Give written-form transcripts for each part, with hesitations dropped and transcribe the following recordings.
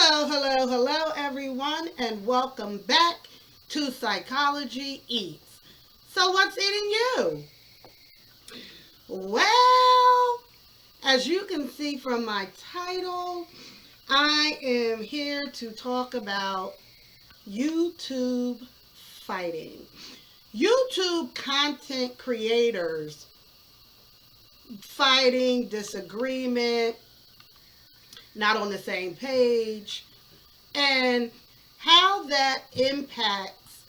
Hello, everyone, and welcome back to Psychology Eats. So, what's eating you? Well, as you can see from my title, I am here to talk about YouTube fighting. YouTube content creators fighting, disagreement, not on the same page, and how that impacts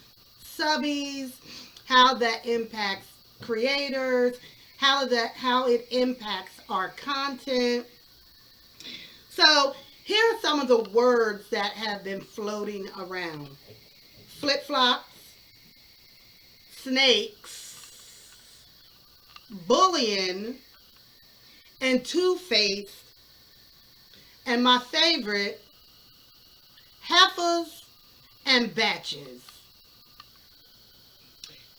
subbies, how that impacts creators, how it impacts our content. So here are some of the words that have been floating around: flip flops, snakes, bullying, and two-faced, and my favorite, heifers and batches.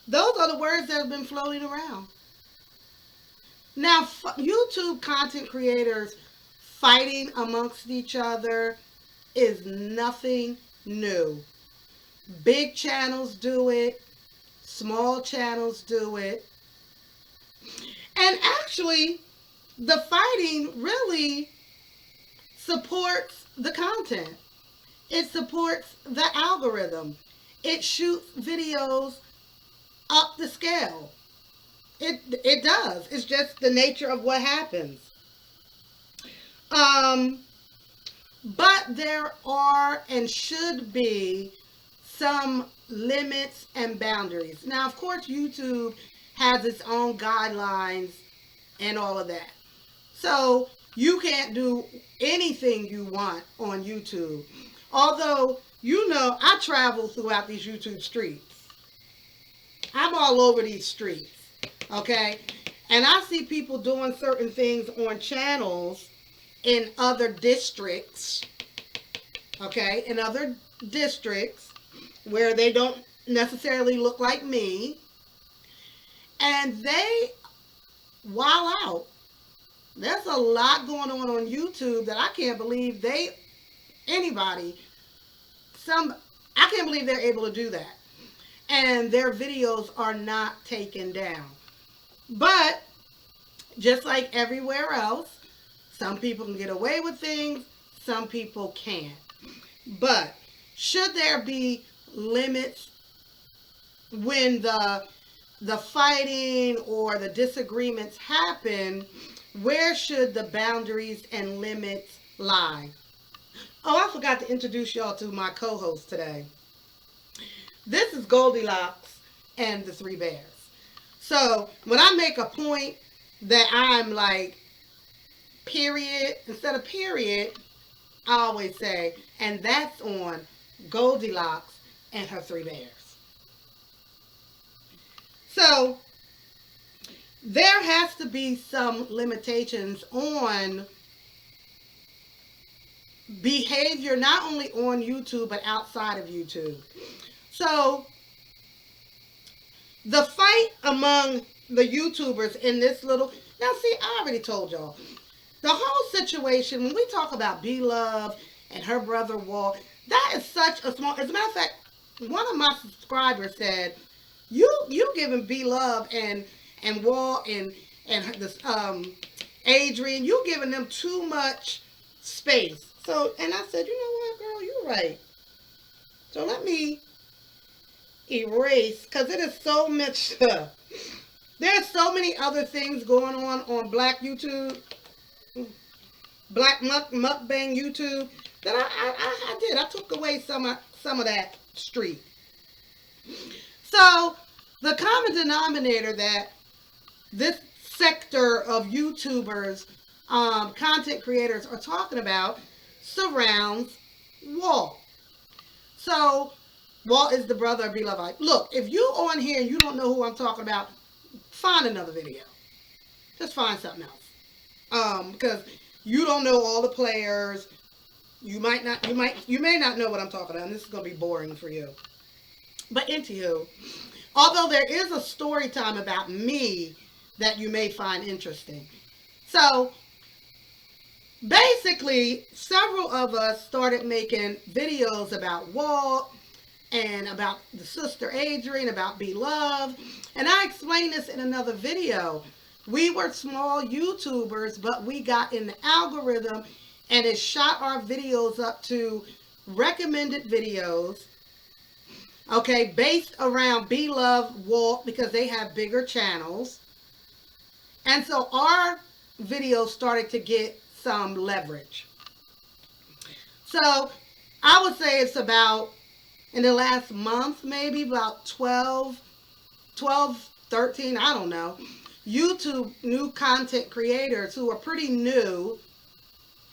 Those are the words that have been floating around. Now, YouTube content creators fighting amongst each other is nothing new. Big channels do it, small channels do it. And actually, the fighting really supports the content. It supports the algorithm. It shoots videos up the scale. It does. It's just the nature of what happens. But there are and should be some limits and boundaries. Now, of course, YouTube has its own guidelines and all of that. So you can't do anything you want on YouTube. Although, I travel throughout these YouTube streets. I'm all over these streets, okay? And I see people doing certain things on channels in other districts, okay? In other districts where they don't necessarily look like me. And they wow out. There's a lot going on YouTube that I can't believe I can't believe they're able to do that. And their videos are not taken down. But just like everywhere else, some people can get away with things, some people can't. But should there be limits when the fighting or the disagreements happen? Where should the boundaries and limits lie? Oh, I forgot to introduce y'all to my co-host today. This is Goldilocks and the Three Bears. So when I make a point that I'm like, period, instead of period, I always say, and that's on Goldilocks and her Three Bears. So there has to be some limitations on behavior, not only on YouTube, but outside of YouTube. So the fight among the YouTubers in this little, now see, I already told y'all, the whole situation, when we talk about Blove and her brother Walt, that is such a small, as a matter of fact, one of my subscribers said, you giving Blove and Walt and this Adrian, you giving them too much space. So, and I said, you know what, girl, you're right. So let me erase, because it is so much stuff. There's so many other things going on Black YouTube, Black mukbang YouTube, that I did. I took away some of that street. So the common denominator that this sector of YouTubers, content creators are talking about surrounds Walt. So Walt is the brother of Beloved. Look, if you on here and you don't know who I'm talking about, find another video. Just find something else. Because you don't know all the players. You may not know what I'm talking about, and this is gonna be boring for you. But anywho, although there is a story time about me that you may find interesting. So basically, several of us started making videos about Walt and about the sister Adrian, about Blove. And I explained this in another video. We were small YouTubers, but we got in the algorithm and it shot our videos up to recommended videos, okay, based around Blove, Walt, because they have bigger channels. And so our videos started to get some leverage. So I would say it's about, in the last month, maybe about 12, 13, I don't know, YouTube new content creators who are pretty new,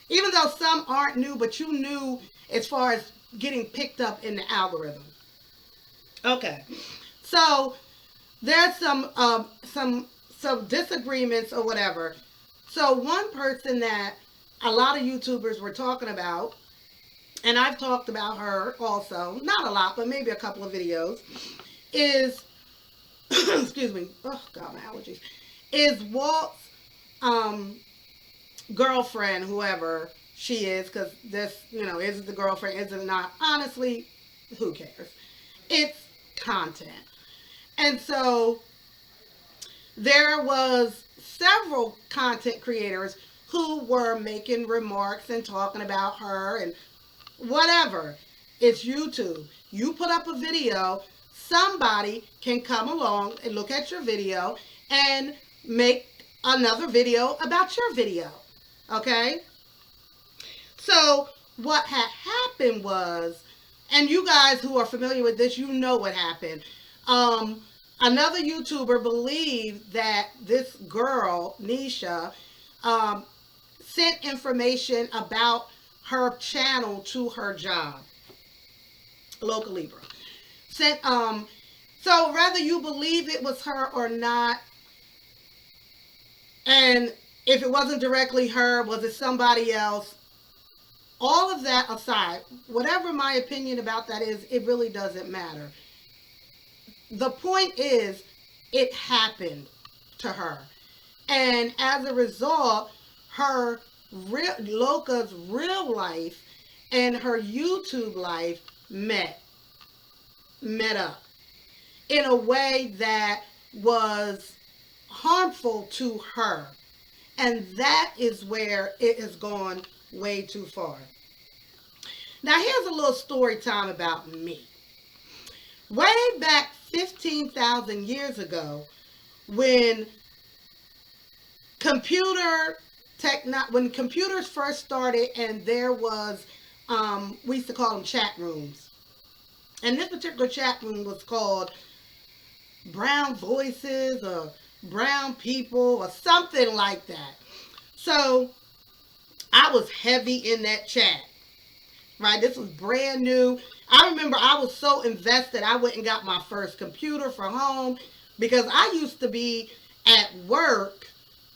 even though some aren't new, but you knew as far as getting picked up in the algorithm. Okay, so there's some disagreements or whatever. So one person that a lot of YouTubers were talking about, and I've talked about her also, not a lot, but maybe a couple of videos, is excuse me, oh god, my allergies, is Walt's girlfriend, whoever she is, because this, is it the girlfriend, is it not? Honestly, who cares? It's content. And so there was several content creators who were making remarks and talking about her and whatever. It's YouTube. You put up a video, somebody can come along and look at your video and make another video about your video. Okay? So what had happened was, and you guys who are familiar with this, you know what happened. Another YouTuber believed that this girl, Nisha, sent information about her channel to her job, Local Libra. Sent, so whether you believe it was her or not, and if it wasn't directly her, was it somebody else? All of that aside, whatever my opinion about that is, it really doesn't matter. The point is, it happened to her. And as a result, her Loca's real life and her YouTube life met up in a way that was harmful to her. And that is where it has gone way too far. Now here's a little story time about me. Way back 15,000 years ago, when when computers first started, and there was, we used to call them chat rooms. And this particular chat room was called Brown Voices or Brown People or something like that. So I was heavy in that chat, right? This was brand new. I remember I was so invested, I went and got my first computer for home because I used to be at work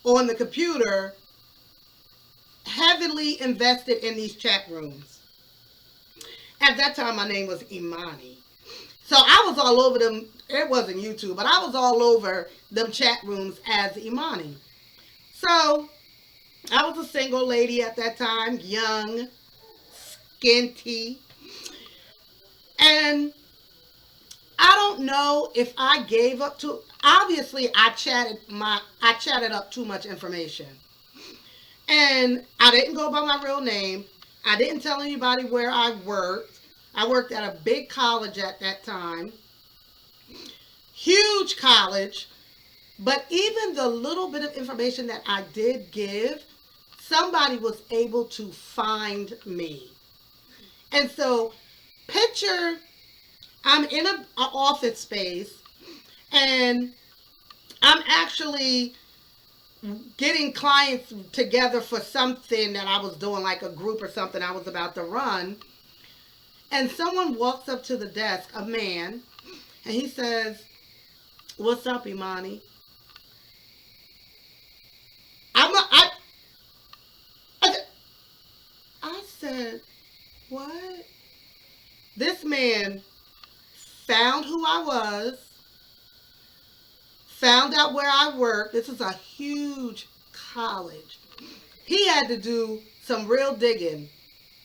on the computer, heavily invested in these chat rooms. At that time, my name was Imani. So I was all over them. It wasn't YouTube, but I was all over them chat rooms as Imani. So I was a single lady at that time, young, skinty. And I don't know if I gave up to, obviously I chatted up too much information. And I didn't go by my real name. I didn't tell anybody where I worked. I worked at a big college at that time. Huge college. But even the little bit of information that I did give, somebody was able to find me. And so, picture I'm in an office space and I'm actually getting clients together for something that I was doing, like a group or something I was about to run. And someone walks up to the desk, a man, and he says, "What's up, Imani?" I said, "What?" This man found who I was, found out where I worked. This is a huge college. He had to do some real digging,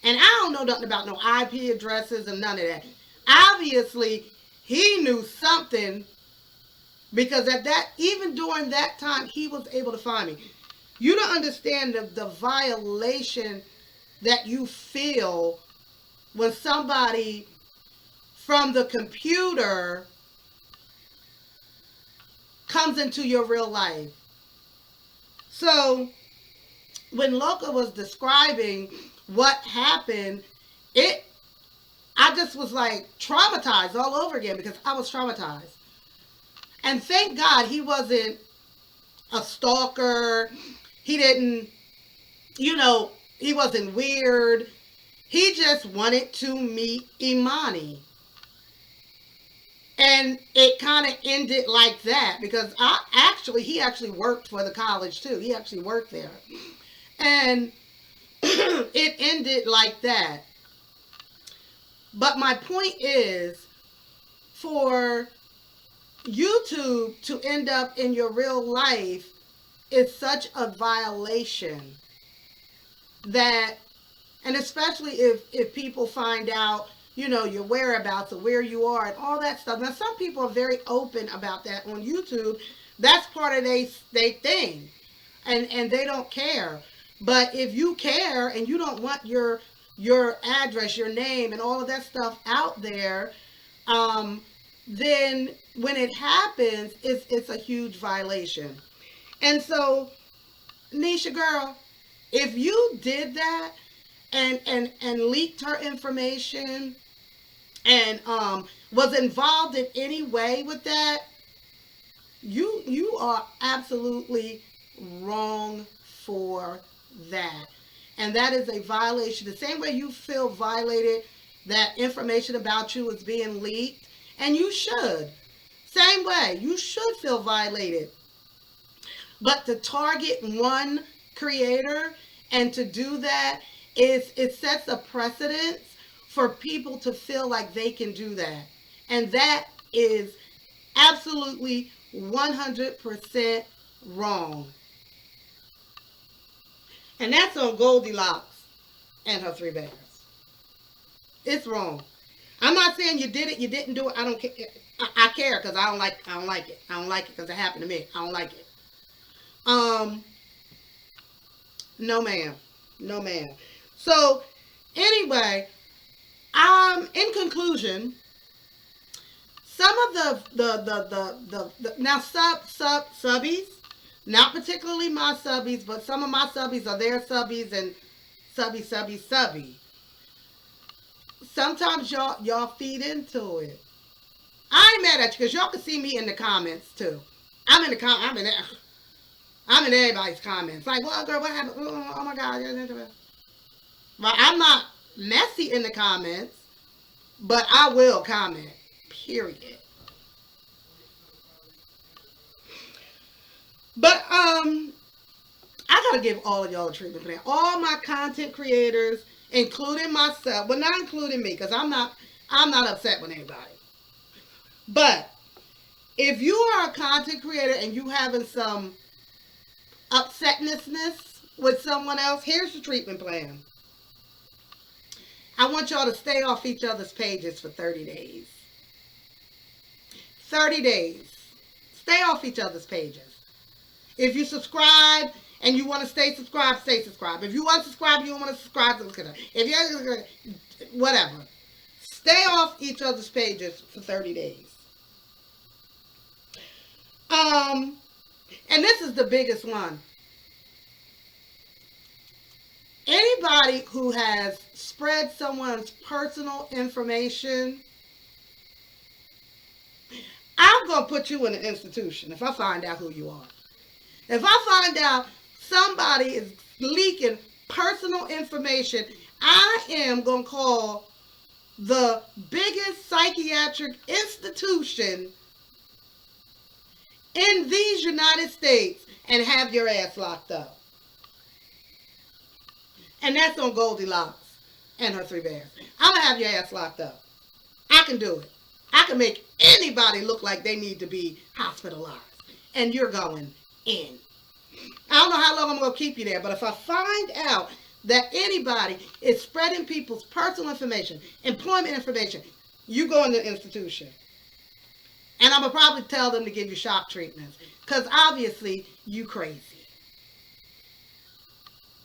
and I don't know nothing about no IP addresses and none of that. Obviously, he knew something because at that, even during that time, he was able to find me. You don't understand the violation that you feel when somebody from the computer comes into your real life. So when Loca was describing what happened, I just was like traumatized all over again because I was traumatized. And thank God he wasn't a stalker. He didn't, he wasn't weird. He just wanted to meet Imani. And it kind of ended like that because he actually worked for the college too. He actually worked there. And it ended like that. But my point is, for YouTube to end up in your real life is such a violation that, and especially if people find out, your whereabouts or where you are and all that stuff. Now, some people are very open about that on YouTube. That's part of their thing. And they don't care. But if you care and you don't want your address, your name, and all of that stuff out there, then when it happens, it's a huge violation. And so, Nisha girl, if you did that and leaked her information and was involved in any way with that, you are absolutely wrong for that. And that is a violation. The same way you feel violated that information about you is being leaked, and you should. Same way, you should feel violated. But to target one creator and to do that, it sets a precedence for people to feel like they can do that. And that is absolutely 100% wrong. And that's on Goldilocks and her three bears. It's wrong. I'm not saying you did it, you didn't do it. I don't care. I care because I don't like it. I don't like it because it happened to me. I don't like it. No ma'am. No ma'am. So anyway, in conclusion, some of the now subbies, not particularly my subbies, but some of my subbies are their subbies and subby. Sometimes y'all feed into it. I ain't mad at you because y'all can see me in the comments too. I'm in everybody's comments. Like, well, girl, what happened? Oh my God. Well, I'm not messy in the comments, but I will comment. Period. But I gotta give all of y'all a treatment plan. All my content creators, including myself, but not including me, because I'm not upset with anybody. But if you are a content creator and you having some upsetness with someone else, here's the treatment plan. I want y'all to stay off each other's pages for 30 days. 30 days. Stay off each other's pages. If you subscribe and you want to stay subscribed, stay subscribed. If you want to subscribe, you don't want to subscribe, if you're, whatever. Stay off each other's pages for 30 days. And this is the biggest one. Anybody who has spread someone's personal information, I'm going to put you in an institution if I find out who you are. If I find out somebody is leaking personal information, I am going to call the biggest psychiatric institution in these United States and have your ass locked up. And that's on Goldilocks and her three bears. I'm going to have your ass locked up. I can do it. I can make anybody look like they need to be hospitalized. And you're going in. I don't know how long I'm going to keep you there, but if I find out that anybody is spreading people's personal information, employment information, you go in the institution. And I'm going to probably tell them to give you shock treatments. Because obviously, you crazy.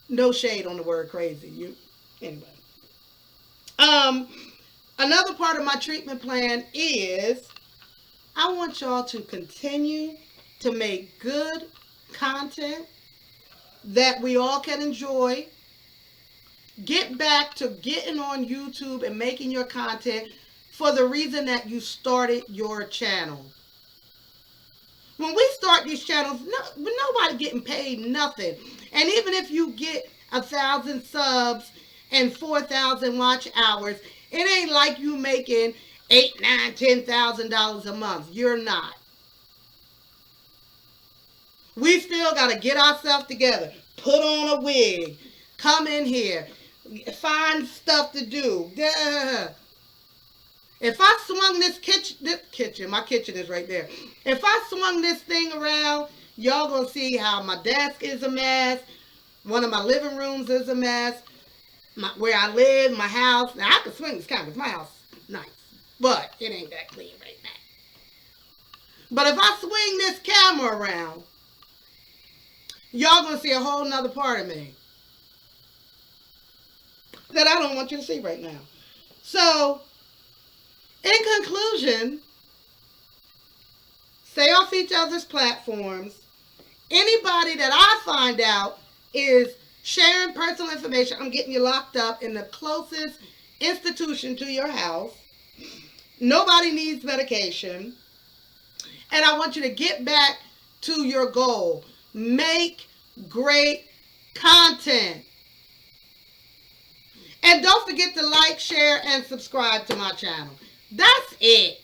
No shade on the word crazy. Anyway. Another part of my treatment plan is I want y'all to continue to make good content that we all can enjoy. Get back to getting on YouTube and making your content for the reason that you started your channel. When we start these channels, nobody getting paid nothing. And even if you get 1,000 subs and 4,000 watch hours, it ain't like you making $8,000, $9,000, $10,000 a month. You're not. We still got to get ourselves together, put on a wig, come in here, find stuff to do. Duh. If I swung this kitchen, my kitchen is right there. If I swung this thing around, y'all gonna see how my desk is a mess. One of my living rooms is a mess. Where I live, my house. Now I can swing this camera because my house is nice, but it ain't that clean right now. But if I swing this camera around, y'all gonna see a whole nother part of me that I don't want you to see right now. So, in conclusion, stay off each other's platforms. Anybody that I find out is sharing personal information, I'm getting you locked up in the closest institution to your house. Nobody needs medication. And I want you to get back to your goal. Make great content. And don't forget to like, share, and subscribe to my channel. That's it.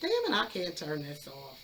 Damn it, I can't turn this off.